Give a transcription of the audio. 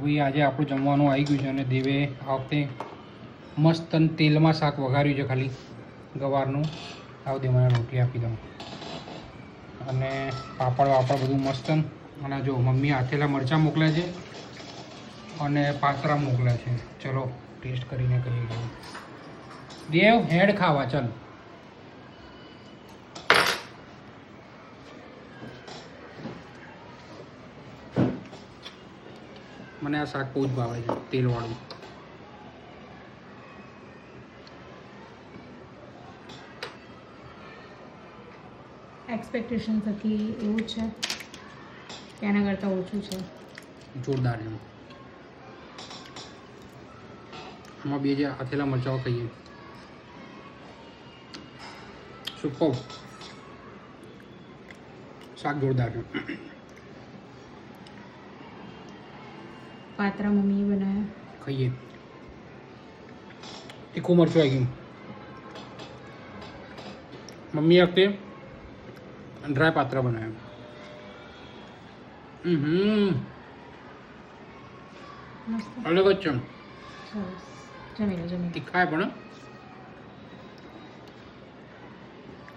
ભાઈ આજે આપણું જમવાનું આવી ગયું છે અને દેવે આ વખતે મસ્ત તેલમાં શાક વઘાર્યું છે ખાલી ગવારનું. આવ દે મને રોટલી આપી દઉં અને પાપડ વાપડ બધું મસ્ત. અને જો મમ્મી આથેલા મરચાં મોકલ્યા છે અને પાત્રા મોકલ્યા છે. ચલો ટેસ્ટ કરીને કરીએ. દેવ હેડ ખાવા ચાલ. મને આ શાક બહુ જ ભાવે છે તેલવાળું. એક્સપેક્ટેશન થકી એવું છે કે એના કરતાં ઓછું છે. જોરદાર એમ. આમાં બે જે આથેલા મરચાઓ ખાઈએ સુપર. શાક જોરદાર છે. પાત્રા મમ્મીએ બનાવ્યા. ખાઈએ. તીખું મરચું આવી ગયું. મમ્મી વખતે ડ્રાય પાત્રા બનાવ્યા. મસ્ત અલગ જ છે. સરસ. જમી લો. તીખાય પણ